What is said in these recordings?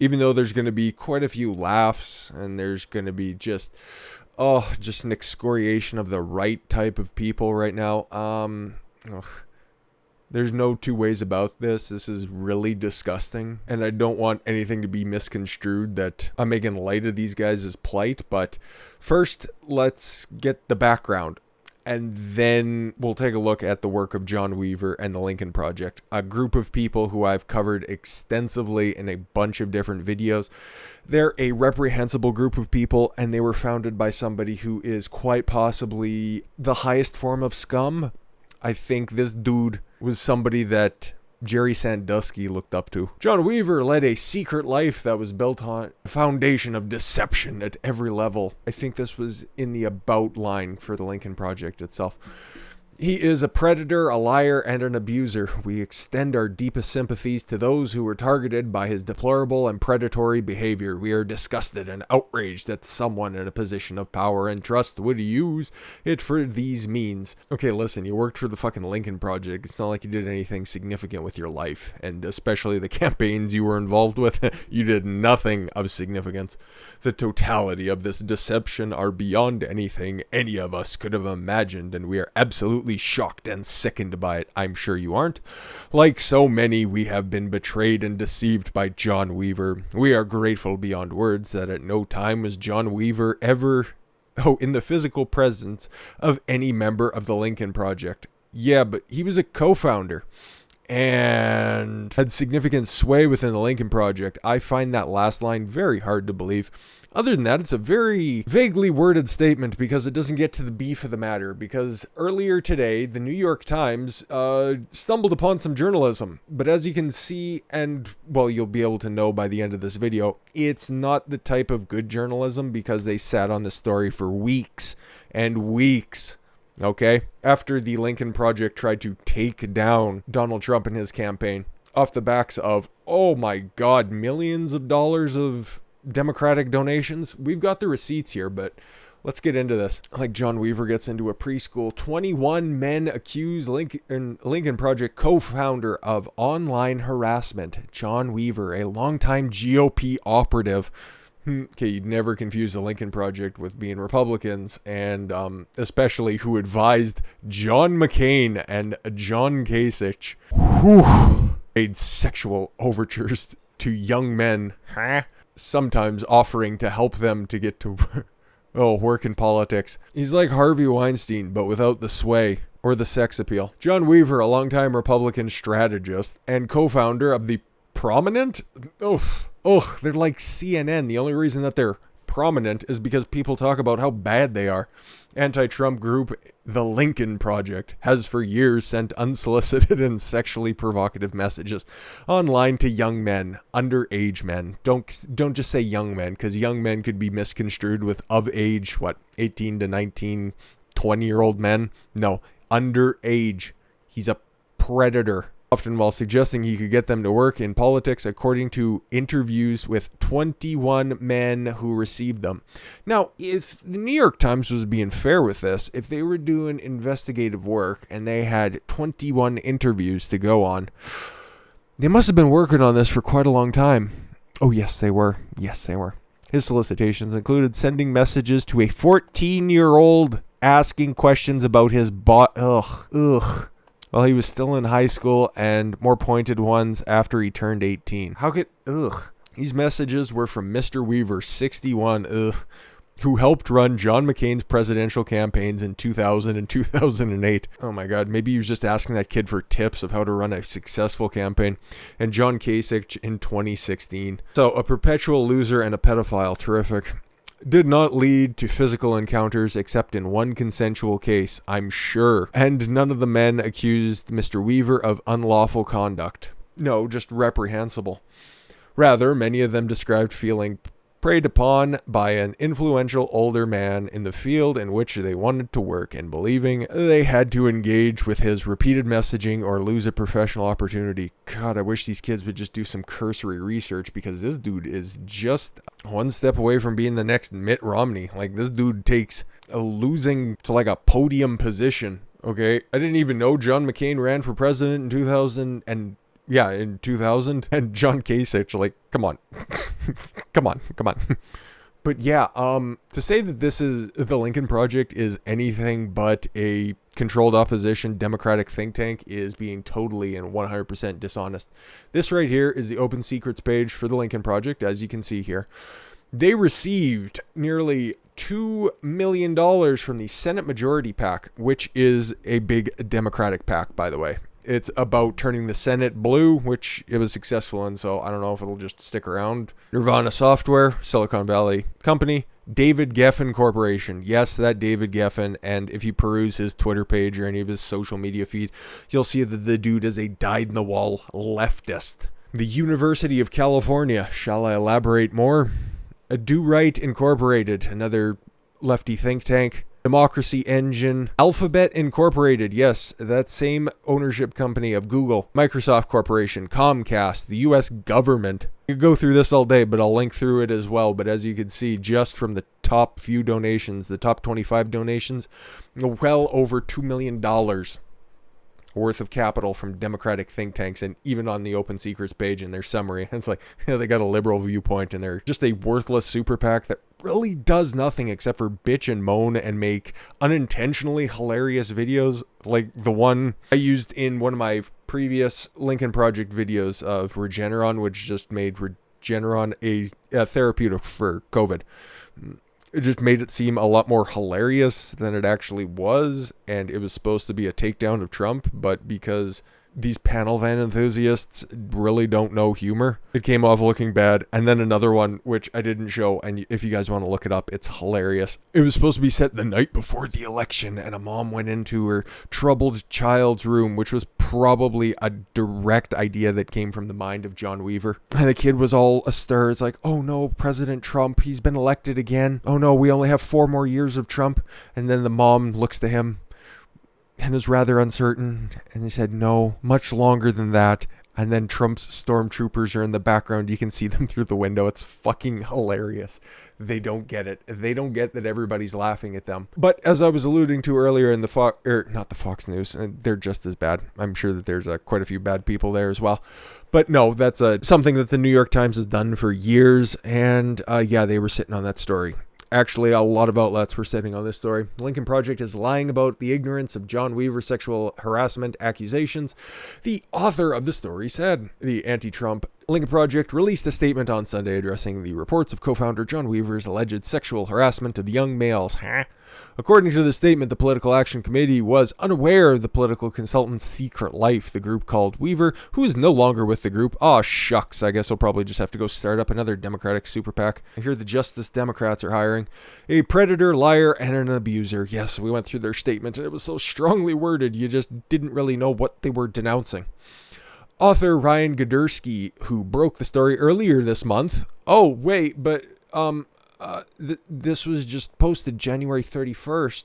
Even though there's going to be quite a few laughs and there's going to be just an excoriation of the right type of people right now. There's no two ways about this. This is really disgusting. And I don't want anything to be misconstrued that I'm making light of these guys' plight. But first, let's get the background. And then we'll take a look at the work of John Weaver and the Lincoln Project, a group of people who I've covered extensively in a bunch of different videos. They're a reprehensible group of people, and they were founded by somebody who is quite possibly the highest form of scum. I think this dude was somebody that Jerry Sandusky looked up to. John Weaver led a secret life that was built on a foundation of deception at every level. I think this was in the about line for the Lincoln Project itself. He is a predator, a liar, and an abuser. We extend our deepest sympathies to those who were targeted by his deplorable and predatory behavior. We are disgusted and outraged that someone in a position of power and trust would use it for these means. Okay, listen, you worked for the fucking Lincoln Project. It's not like you did anything significant with your life, and especially the campaigns you were involved with. You did nothing of significance. The totality of this deception are beyond anything any of us could have imagined, and we are absolutely shocked and sickened by it. I'm sure you aren't. Like so many, we have been betrayed and deceived by John Weaver. We are grateful beyond words that at no time was John Weaver ever in the physical presence of any member of the Lincoln Project. Yeah, but he was a co-founder and had significant sway within the Lincoln Project. I find that last line very hard to believe. Other than that, it's a very vaguely worded statement because it doesn't get to the beef of the matter. Because earlier today, the New York Times stumbled upon some journalism. But as you can see, and well, you'll be able to know by the end of this video, it's not the type of good journalism because they sat on the story for weeks and weeks. Okay? After the Lincoln Project tried to take down Donald Trump and his campaign off the backs of, oh my God, millions of dollars of Democratic donations. We've got the receipts here, but let's get into this. Like John Weaver gets into a preschool. 21 men accuse Lincoln Project co-founder of online harassment. John Weaver, a longtime GOP operative. Okay, you'd never confuse the Lincoln Project with being Republicans, and especially who advised John McCain and John Kasich, who made sexual overtures to young men, sometimes offering to help them to get to work in politics. He's like Harvey Weinstein, but without the sway or the sex appeal. John Weaver, a longtime Republican strategist and co-founder of the prominent, they're like CNN. The only reason that they're prominent is because people talk about how bad they are. Anti-Trump group, the Lincoln Project, has for years sent unsolicited and sexually provocative messages online to young men, underage men. Don't just say young men, because young men could be misconstrued with of age, 18 to 19, 20-year-old men? No, underage. He's a predator. Often while suggesting he could get them to work in politics, according to interviews with 21 men who received them. Now, if the New York Times was being fair with this, if they were doing investigative work and they had 21 interviews to go on, they must have been working on this for quite a long time. Oh, yes, they were. Yes, they were. His solicitations included sending messages to a 14-year-old asking questions about his while he was still in high school, and more pointed ones after he turned 18. These messages were from Mr. Weaver, 61, who helped run John McCain's presidential campaigns in 2000 and 2008. Oh my God, maybe he was just asking that kid for tips of how to run a successful campaign. And John Kasich in 2016. So, a perpetual loser and a pedophile. Terrific. Did not lead to physical encounters except in one consensual case, I'm sure. And none of the men accused Mr. Weaver of unlawful conduct. No, just reprehensible. Rather, many of them described feeling preyed upon by an influential older man in the field in which they wanted to work, and believing they had to engage with his repeated messaging or lose a professional opportunity. God, I wish these kids would just do some cursory research, because this dude is just one step away from being the next Mitt Romney. Like, this dude takes a losing to like a podium position. Okay, I didn't even know John McCain ran for president in 2000 and yeah, in 2000. And John Kasich, like, come on. come on. But yeah, to say that this is the Lincoln Project is anything but a controlled opposition Democratic think tank is being totally and 100% dishonest. This right here is the open secrets page for the Lincoln Project, as you can see here. They received nearly $2 million from the Senate Majority PAC, which is a big Democratic PAC, by the way. It's about turning the Senate blue, which it was successful in, so I don't know if it'll just stick around. Nirvana Software, Silicon Valley company. David Geffen Corporation. Yes, that David Geffen. And if you peruse his Twitter page or any of his social media feed, you'll see that the dude is a dyed-in-the-wall leftist. The University of California. Shall I elaborate more? Do Right Incorporated, another lefty think tank. Democracy Engine, Alphabet Incorporated, yes, that same ownership company of Google, Microsoft Corporation, Comcast, the U.S. government. You could go through this all day, but I'll link through it as well. But as you can see, just from the top few donations, the top 25 donations, well over $2 million worth of capital from Democratic think tanks, and even on the Open Secrets page in their summary, it's like, they got a liberal viewpoint and they're just a worthless super PAC that really does nothing except for bitch and moan and make unintentionally hilarious videos like the one I used in one of my previous Lincoln Project videos of Regeneron, which just made Regeneron a therapeutic for COVID. It just made it seem a lot more hilarious than it actually was, and it was supposed to be a takedown of Trump, but because these panel van enthusiasts really don't know humor, it came off looking bad. And then another one, which I didn't show, and if you guys want to look it up, it's hilarious. It was supposed to be set the night before the election, and a mom went into her troubled child's room, which was probably a direct idea that came from the mind of John Weaver. And the kid was all astir. It's like, oh no, President Trump, he's been elected again. Oh no, we only have 4 more years of Trump. And then the mom looks to him and is rather uncertain, and they said, no, much longer than that. And then Trump's stormtroopers are in the background. You can see them through the window. It's fucking hilarious. They don't get it. They don't get that everybody's laughing at them. But as I was alluding to earlier in the not the Fox News, they're just as bad. I'm sure that there's quite a few bad people there as well. But no, that's something that the New York Times has done for years. And yeah, they were sitting on that story. Actually, a lot of outlets were sitting on this story. The Lincoln Project is lying about the ignorance of John Weaver's sexual harassment accusations. The author of the story said. The anti-Trump Lincoln Project released a statement on Sunday addressing the reports of co-founder John Weaver's alleged sexual harassment of young males. According to the statement, the Political Action Committee was unaware of the political consultant's secret life. The group called Weaver, who is no longer with the group. Aw, shucks. I guess he'll probably just have to go start up another Democratic super PAC. I hear the Justice Democrats are hiring a predator, liar, and an abuser. Yes, we went through their statement, and it was so strongly worded, you just didn't really know what they were denouncing. Author Ryan Gudersky, who broke the story earlier this month. Oh, wait, but this was just posted January 31st.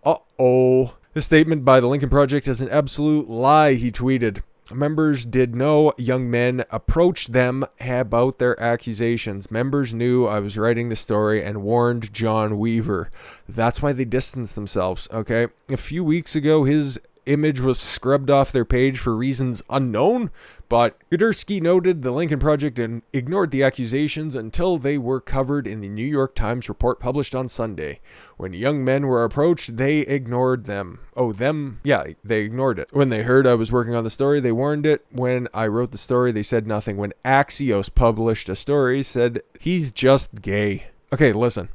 Uh-oh. The statement by the Lincoln Project is an absolute lie, he tweeted. Members did know young men approached them about their accusations. Members knew I was writing the story and warned John Weaver. That's why they distanced themselves, okay? A few weeks ago, his image was scrubbed off their page for reasons unknown, but Gudersky noted the Lincoln Project ignored the accusations until they were covered in the New York Times report published on Sunday. When young men were approached, they ignored them. Oh, them? Yeah, they ignored it. When they heard I was working on the story, they warned it. When I wrote the story, they said nothing. When Axios published a story, said he's just gay. Okay, listen.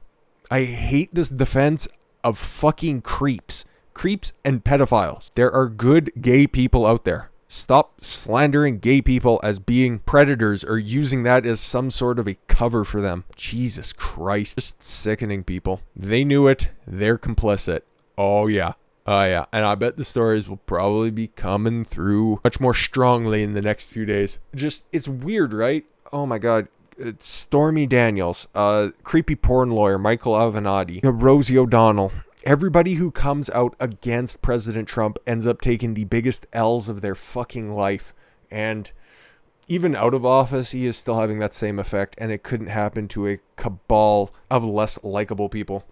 I hate this defense of fucking creeps. Creeps and pedophiles. There are good gay people out there. Stop slandering gay people as being predators or using that as some sort of a cover for them. Jesus Christ. Just sickening people. They knew it. They're complicit. Oh yeah. Oh yeah. And I bet the stories will probably be coming through much more strongly in the next few days. Just, it's weird, right? Oh my God. It's Stormy Daniels, creepy porn lawyer, Michael Avenatti, Rosie O'Donnell. Everybody who comes out against President Trump ends up taking the biggest L's of their fucking life. And even out of office, he is still having that same effect. And it couldn't happen to a cabal of less likable people.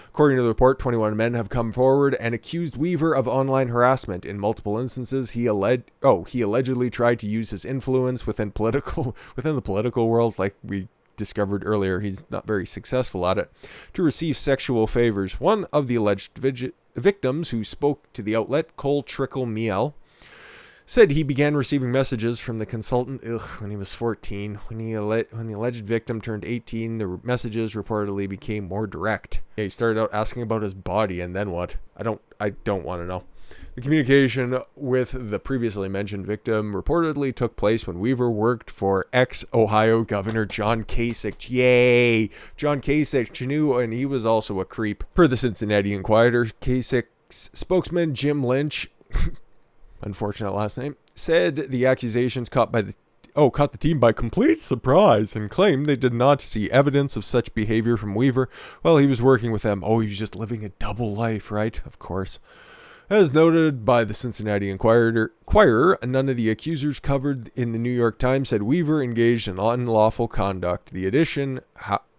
According to the report, 21 men have come forward and accused Weaver of online harassment. In multiple instances, he allegedly tried to use his influence within the political world, like we discovered earlier. He's not very successful at it, to receive sexual favors. One of the alleged victims, who spoke to the outlet, Cole Trickle Miel, said he began receiving messages from the consultant when he was 14. When the alleged victim turned 18, the messages reportedly became more direct. Yeah, he started out asking about his body, and then what? I don't want to know. The communication with the previously mentioned victim reportedly took place when Weaver worked for ex-Ohio Governor John Kasich. Yay! John Kasich knew, and he was also a creep. Per the Cincinnati Enquirer, Kasich's spokesman Jim Lynch, unfortunate last name, said the accusations caught the team by complete surprise and claimed they did not see evidence of such behavior from Weaver while he was working with them. Oh, he was just living a double life, right? Of course. As noted by the Cincinnati Enquirer, none of the accusers covered in the New York Times said Weaver engaged in unlawful conduct. The addition,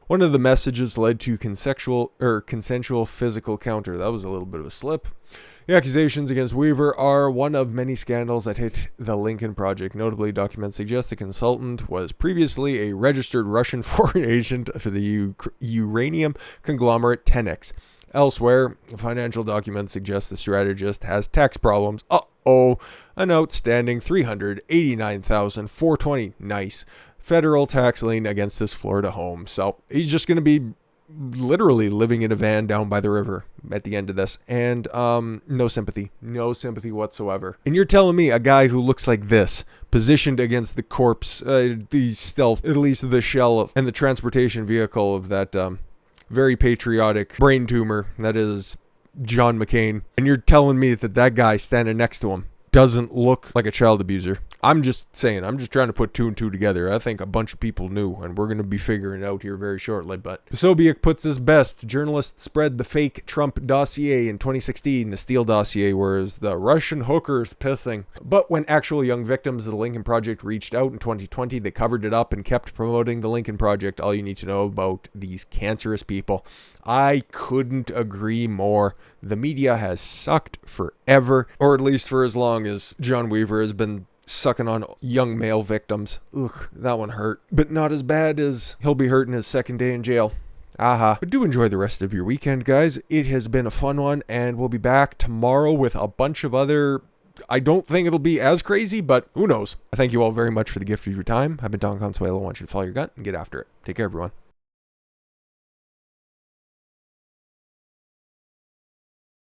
one of the messages led to consensual physical encounter. That was a little bit of a slip. The accusations against Weaver are one of many scandals that hit the Lincoln Project. Notably, documents suggest the consultant was previously a registered Russian foreign agent for the uranium conglomerate Tenex. Elsewhere, financial documents suggest the strategist has tax problems. An outstanding $389,420. Nice. Federal tax lien against his Florida home. So he's just going to be literally living in a van down by the river at the end of this. And no sympathy whatsoever. And you're telling me a guy who looks like this, positioned against the corpse, the stealth, at least the shell and the transportation vehicle of that very patriotic brain tumor that is John McCain, and you're telling me that guy standing next to him doesn't look like a child abuser? I'm just saying, I'm just trying to put two and two together. I think a bunch of people knew, and we're going to be figuring it out here very shortly. But Sobieck puts this best. Journalists spread the fake Trump dossier in 2016, the Steele dossier, whereas the Russian hookers pissing. But when actual young victims of the Lincoln Project reached out in 2020, they covered it up and kept promoting the Lincoln Project. All you need to know about these cancerous people. I couldn't agree more. The media has sucked forever, or at least for as long as John Weaver has been sucking on young male victims. Ugh, that one hurt. But not as bad as he'll be hurting his second day in jail. Aha. But do enjoy the rest of your weekend, guys. It has been a fun one, and we'll be back tomorrow with a bunch of other... I don't think it'll be as crazy, but who knows. I thank you all very much for the gift of your time. I've been Don Consuelo. I want you to follow your gut and get after it. Take care, everyone.